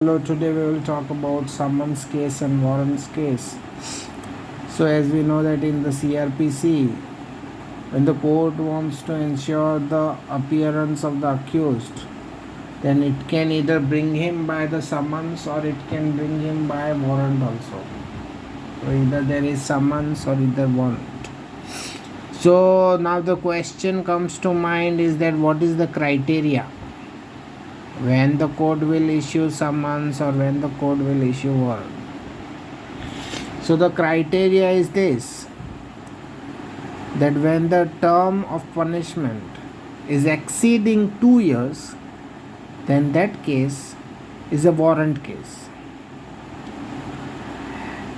Hello, today we will talk about summons case and warrants case. So, as we know that in the crpc, when the court wants to ensure the appearance of the accused, then it can either bring him by the summons or it can bring him by warrant also. So, either there is summons or either warrant. So, now the question comes to mind is that what is the criteria when the court will issue summons or when the court will issue warrant? So the criteria is this, that when the term of punishment is exceeding 2 years, then that case is a warrant case.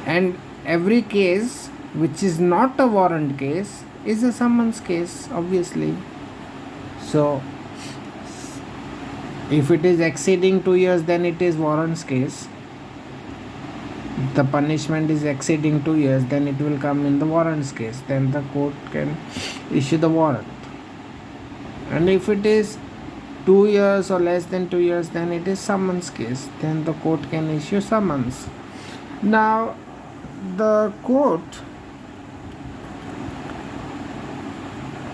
And every case which is not a warrant case is a summons case, obviously. So if it is exceeding 2 years, then it is warrants case. If the punishment is exceeding 2 years, then it will come in the warrants case. Then the court can issue the warrant. And if it is 2 years or less than 2 years, then it is summons case. Then the court can issue summons. Now, the court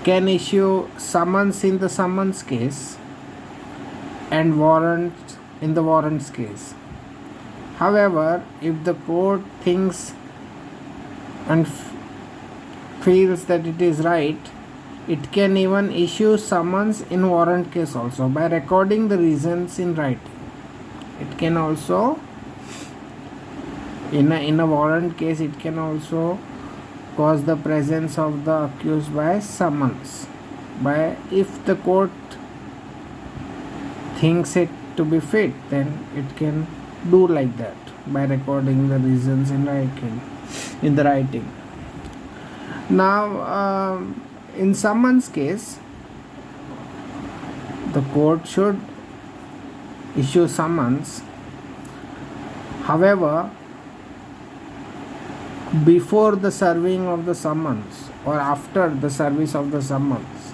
can issue summons in the summons case and warrant in the warrants case. However, if the court thinks and feels that it is right, it can even issue summons in warrant case also by recording the reasons in writing. It can also, in a warrant case, it can also cause the presence of the accused by summons. By if the court thinks it to be fit, then it can do like that by recording the reasons in the writing. Now, in summons case, the court should issue summons. However, before the serving of the summons or after the service of the summons,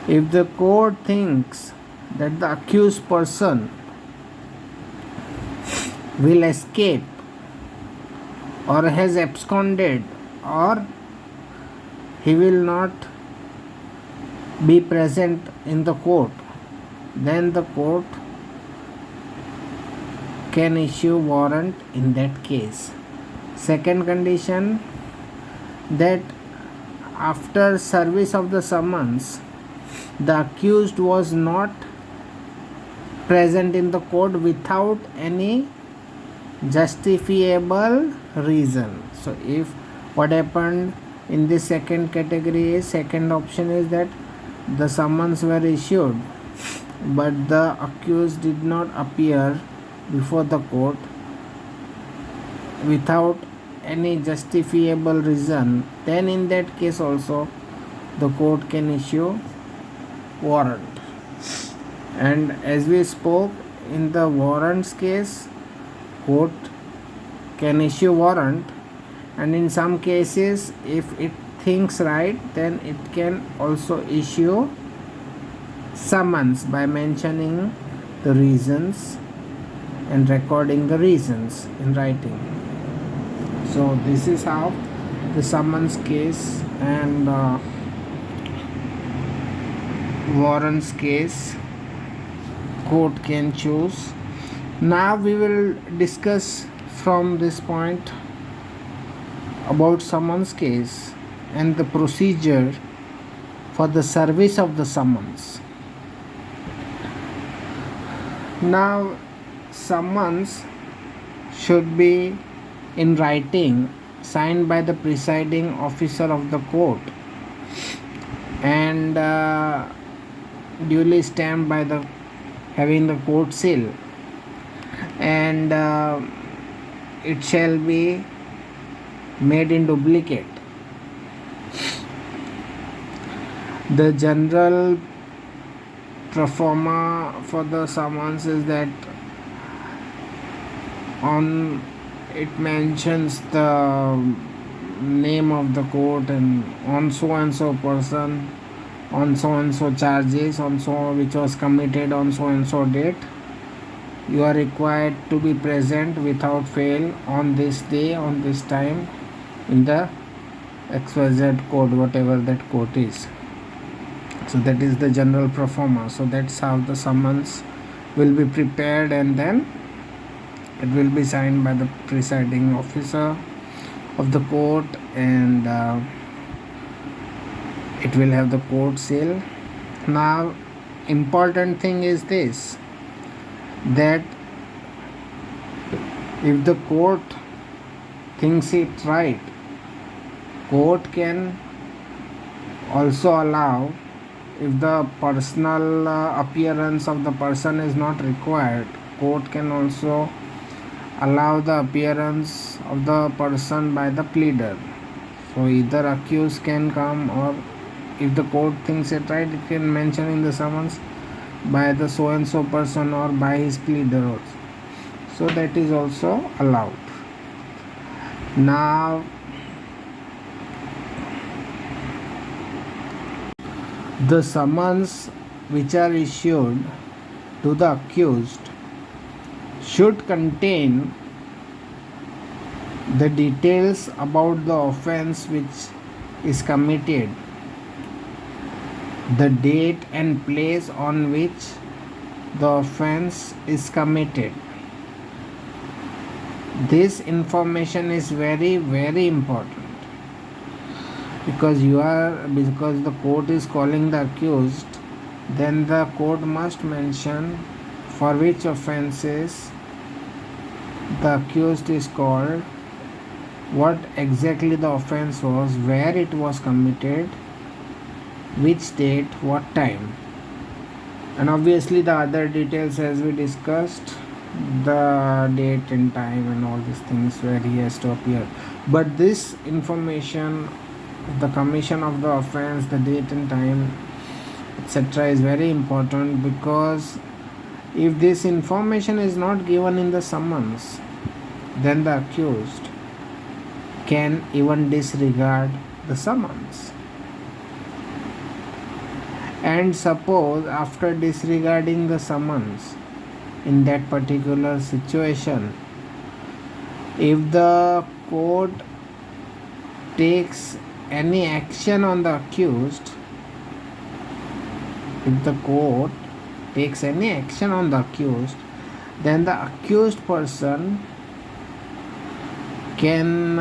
if the court thinks that the accused person will escape or has absconded or he will not be present in the court, then the court can issue warrant in that case. Second condition, that after service of the summons, the accused was not present in the court without any justifiable reason. So if what happened in this second category is, second option is that the summons were issued but the accused did not appear before the court without any justifiable reason, then in that case also the court can issue warrant. And as we spoke, in the warrants case, court can issue warrant, and in some cases if it thinks right, then it can also issue summons by mentioning the reasons and recording the reasons in writing. So this is how the summons case and warrants case court can choose. Now we will discuss from this point about summons case and the procedure for the service of the summons. Now, summons should be in writing, signed by the presiding officer of the court and duly stamped by the having the court seal, and it shall be made in duplicate. The general pro forma for the summons is that on it mentions the name of the court and on so and so person, on so and so charges, on so which was committed on so and so date, you are required to be present without fail on this day, on this time, in the XYZ code, whatever that code is. So that is the general pro forma. So that's how the summons will be prepared, and then it will be signed by the presiding officer of the court, and it will have the court seal. Now, important thing is this, that if the court thinks it right, court can also allow, if the personal appearance of the person is not required, court can also allow the appearance of the person by the pleader. So either accused can come, or if the court thinks it right, it can mention in the summons by the so and so person or by his pleader also. So that is also allowed. Now, the summons which are issued to the accused should contain the details about the offense which is committed, the date and place on which the offense is committed. This information is very, very important, because the court is calling the accused, then the court must mention for which offenses the accused is called, what exactly the offense was, where it was committed, which date, what time, and obviously the other details as we discussed, the date and time and all these things where he has to appear. But this information, the commission of the offense, the date and time, etc., is very important, because if this information is not given in the summons, then the accused can even disregard the summons. And suppose after disregarding the summons in that particular situation, if the court takes any action on the accused, then the accused person can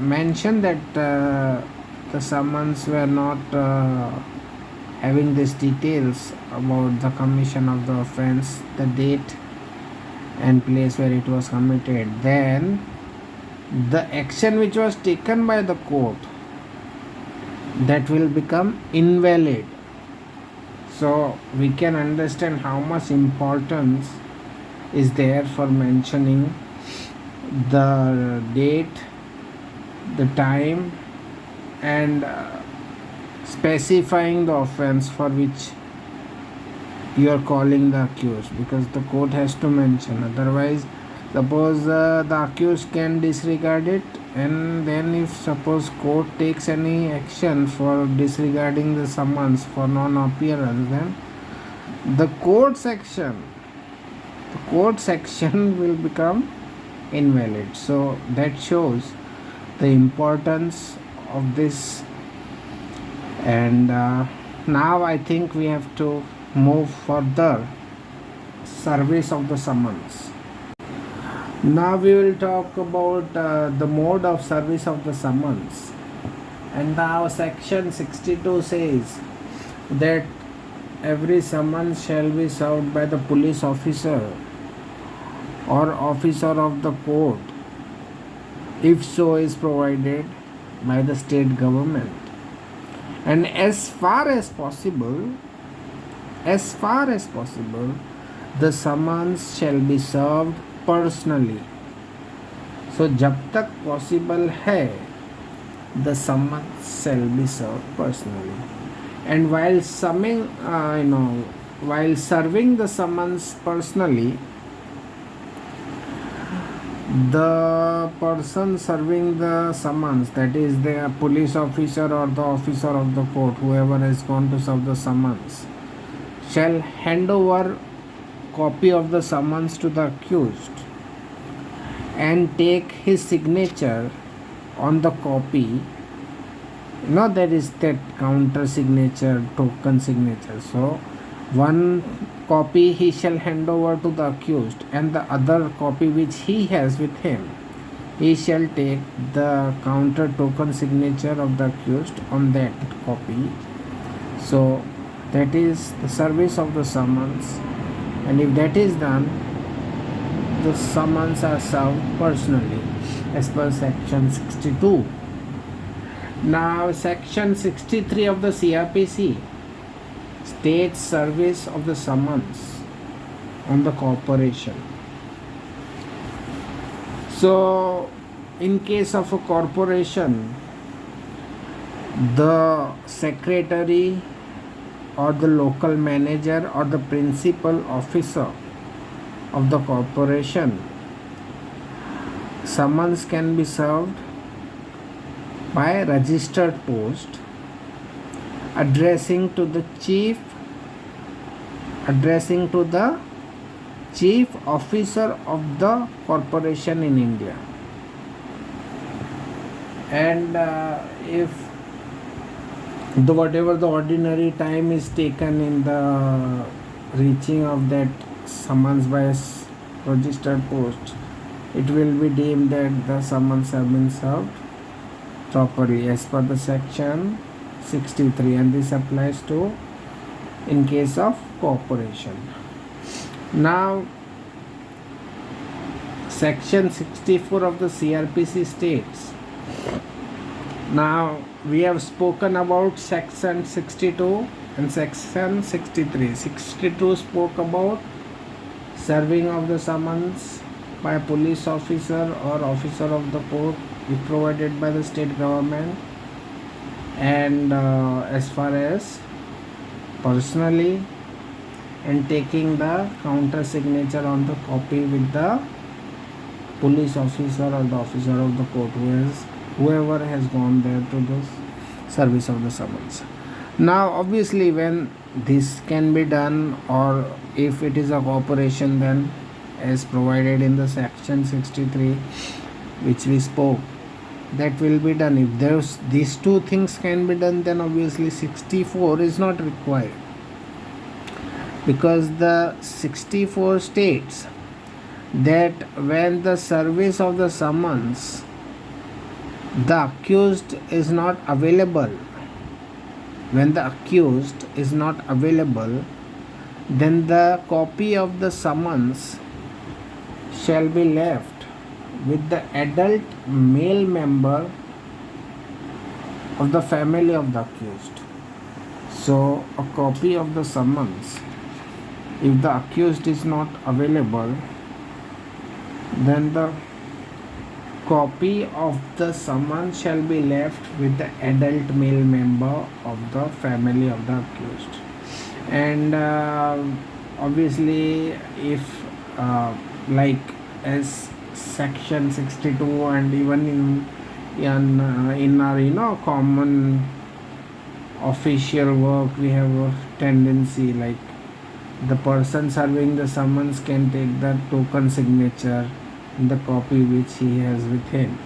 mention that the summons were not having these details about the commission of the offense, the date and place where it was committed. Then the action which was taken by the court, that will become invalid. So we can understand how much importance is there for mentioning the date, the time, and specifying the offense for which you are calling the accused, because the court has to mention. Otherwise, suppose the accused can disregard it, and then if suppose court takes any action for disregarding the summons for non-appearance, then the court section will become invalid. So that shows the importance of this. And now I think we have to move further, service of the summons. Now we will talk about the mode of service of the summons. And now section 62 says that every summons shall be served by the police officer or officer of the court, if so is provided by the state government. And as far as possible, the summons shall be served personally. So जब तक possible है, the summons shall be served personally. And while serving the summons personally, the person serving the summons, that is the police officer or the officer of the court, whoever has gone to serve the summons, shall hand over copy of the summons to the accused and take his signature on the copy, that is that counter signature, token signature. So one copy he shall hand over to the accused, and the other copy which he has with him, he shall take the counter token signature of the accused on that copy. So that is the service of the summons, and if that is done, the summons are served personally as per section 62. Now section 63 of the CRPC states service of the summons on the corporation. So in case of a corporation, the secretary or the local manager or the principal officer of the corporation, summons can be served by registered post addressing to the chief officer of the corporation in India. And if whatever the ordinary time is taken in the reaching of that summons by registered post, it will be deemed that the summons have been served properly as per the section 63, and this applies to in case of corporation. Now section 64 of the CRPC states, now we have spoken about section 62 and section 63. 62 spoke about serving of the summons by a police officer or officer of the court if provided by the state government, and as far as personally, and taking the counter signature on the copy with the police officer or the officer of the court, whoever has gone there to the service of the summons. Now obviously when this can be done, or if it is a corporation, then as provided in the section 63 which we spoke, that will be done. If these two things can be done, then obviously 64 is not required, because the 64 states that when the service of the summons, the accused is not available, then the copy of the summons shall be left with the adult male member of the family of the accused. So a copy of the summons, if the accused is not available, then the copy of the summons shall be left with the adult male member of the family of the accused. And obviously if like as section 62 and even in our common official work, we have a tendency like the person serving the summons can take the token signature in the copy which he has with him,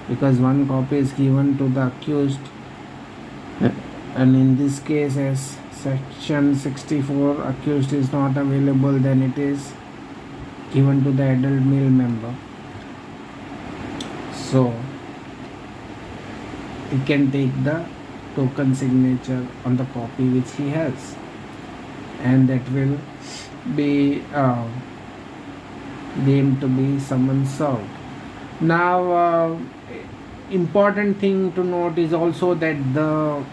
because one copy is given to the accused, and in this case as section 64 accused is not available, then it is given to the adult male member. So he can take the token signature on the copy which he has, and that will be deemed to be summons served. Now important thing to note is also that the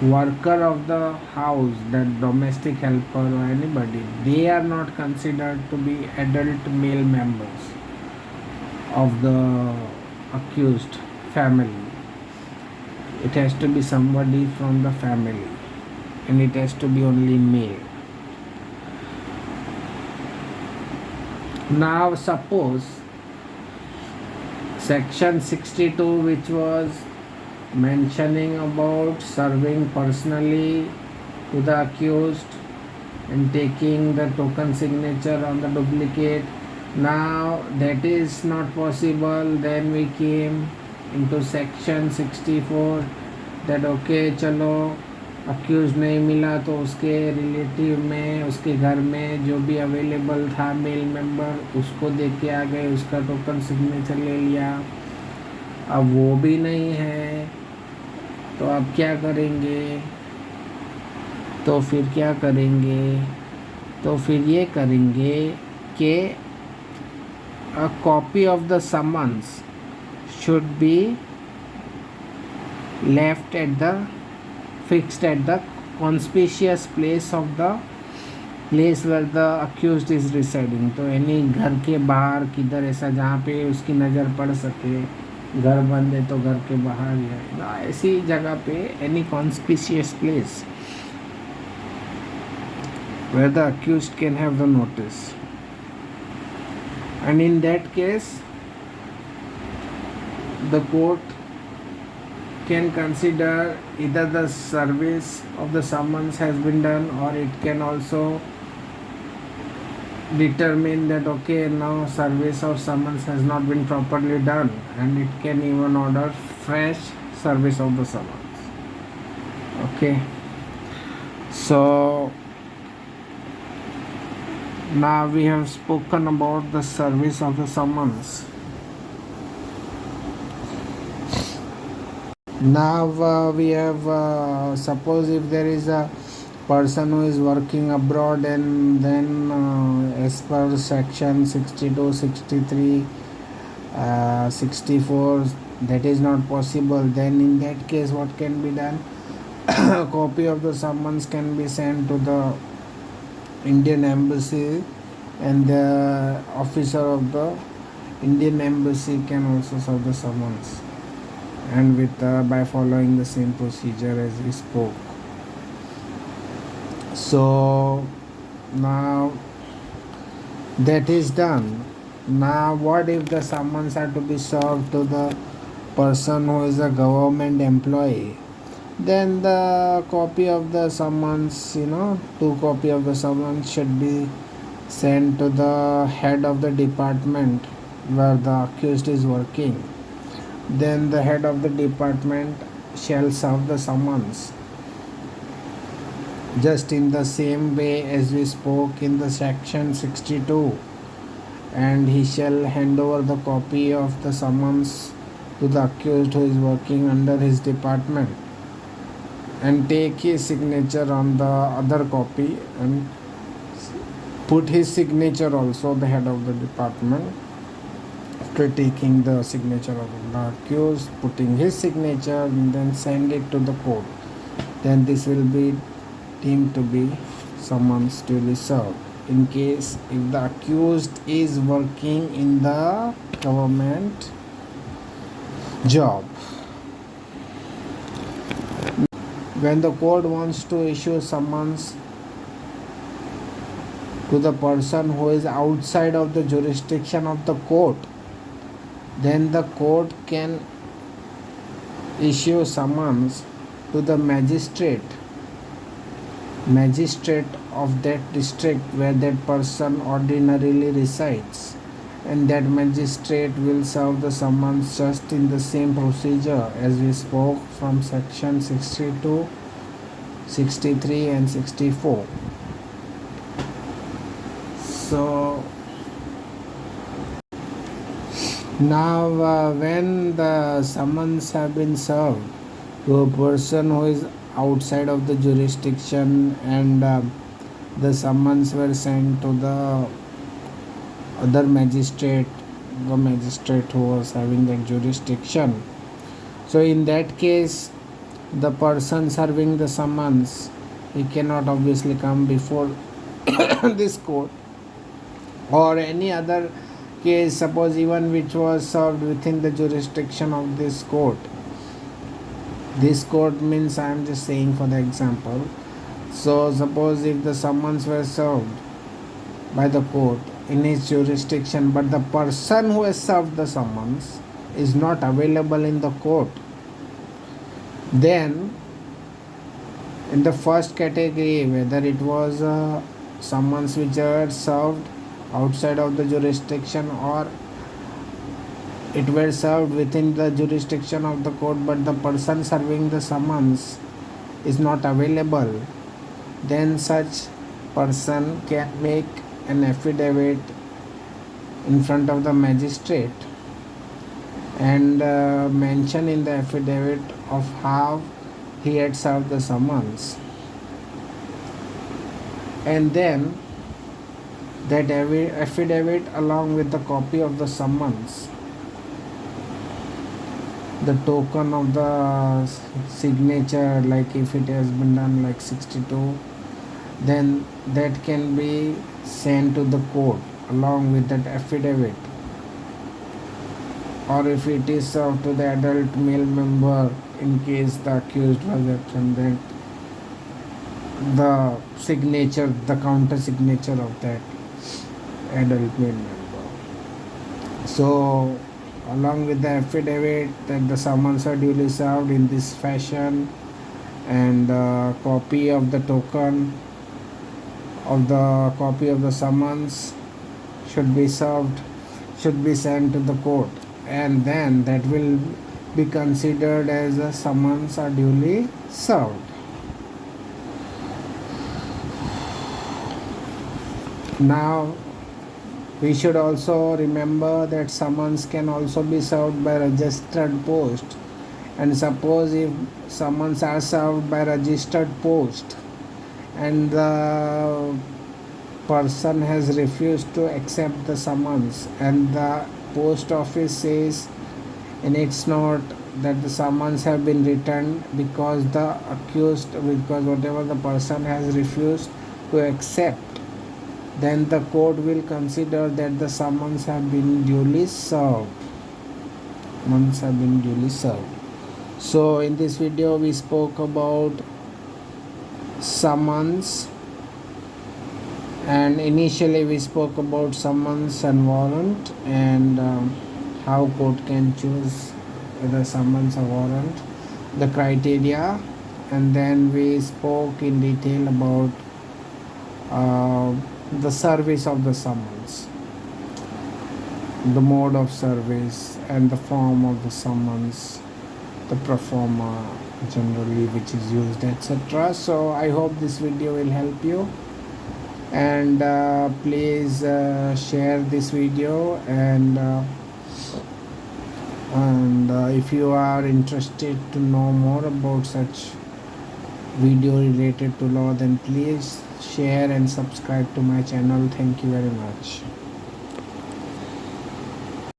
worker of the house, that domestic helper or anybody, they are not considered to be adult male members of the accused family. It has to be somebody from the family, and it has to be only male. Now suppose section 62, which was mentioning about serving personally to the accused and taking the token signature on the duplicate. Now that is not possible. Then we came into section 64 that okay चलो accused नहीं मिला तो उसके relative में उसके घर में जो भी अवेलेबल था मेल मेंबर उसको दे के आ गए, उसका टोकन सिग्नेचर ले लिया. अब वो भी नहीं है तो अब क्या करेंगे? तो फिर क्या करेंगे? तो फिर ये करेंगे कि a copy of the summons should be left at the fixed at the conspicuous place of the place where the accused is residing. तो यानी घर के बाहर किधर ऐसा जहाँ पे उसकी नज़र पड़ सके, घर बंद है तो घर के बाहर है ऐसी जगह पे any conspicuous place where the accused can have the notice. And in that case the court can consider either the service of the summons has been done, or it can also determine that okay now service of summons has not been properly done, and it can even order fresh service of the summons. Okay, so now we have spoken about the service of the summons. Now we have suppose if there is a person who is working abroad and then as per section 62, 63, 64 that is not possible, then in that case what can be done? A copy of the summons can be sent to the Indian embassy, and the officer of the Indian embassy can also serve the summons, and with by following the same procedure as we spoke. So now that is done. Now what if the summons are to be served to the person who is a government employee? Then the copy of the summons, 2 copy of the summons should be sent to the head of the department where the accused is working. Then the head of the department shall serve the summons just in the same way as we spoke in the section 62, and he shall hand over the copy of the summons to the accused who is working under his department, and take his signature on the other copy and put his signature also, the head of the department, after taking the signature of the accused, putting his signature, and then send it to the court. Then this will be deemed to be summons duly served. In case if the accused is working in the government job. When the court wants to issue summons to the person who is outside of the jurisdiction of the court, then the court can issue summons to the magistrate of that district where that person ordinarily resides, and that magistrate will serve the summons just in the same procedure as we spoke from section 62, 63 and 64. So now when the summons have been served to a person who is outside of the jurisdiction, and the summons were sent to the other magistrate, the magistrate who was having that jurisdiction. So in that case, the person serving the summons, he cannot obviously come before this court, or any other case, suppose even which was served within the jurisdiction of this court. This court means I am just saying for the example. So suppose if the summons were served by the court in its jurisdiction, but the person who has served the summons is not available in the court, then in the first category, whether it was summons which are served outside of the jurisdiction, or it were served within the jurisdiction of the court but the person serving the summons is not available, then such person can make an affidavit in front of the magistrate and mention in the affidavit of how he had served the summons, and then that affidavit along with the copy of the summons, the token of the signature, like if it has been done like 62, then that can be sent to the court along with that affidavit, or if it is served to the adult male member in case the accused was absent, then the signature, the counter signature of that adult male member. So along with the affidavit that the summons are duly served in this fashion, and a copy of the token of the copy of the summons should be sent to the court, and then that will be considered as a summons are duly served. Now we should also remember that summons can also be served by registered post, and suppose if summons are served by registered post and the person has refused to accept the summons, and the post office says in its note that the summons have been returned because whatever the person has refused to accept, then the court will consider that the summons have been duly served. So in this video we spoke about summons, and initially we spoke about summons and warrant, and how court can choose whether summons or warrant, the criteria, and then we spoke in detail about the service of the summons, the mode of service and the form of the summons, the pro forma generally which is used, etc. So I hope this video will help you, and please share this video, and if you are interested to know more about such video related to law, then please share and subscribe to my channel. Thank you very much.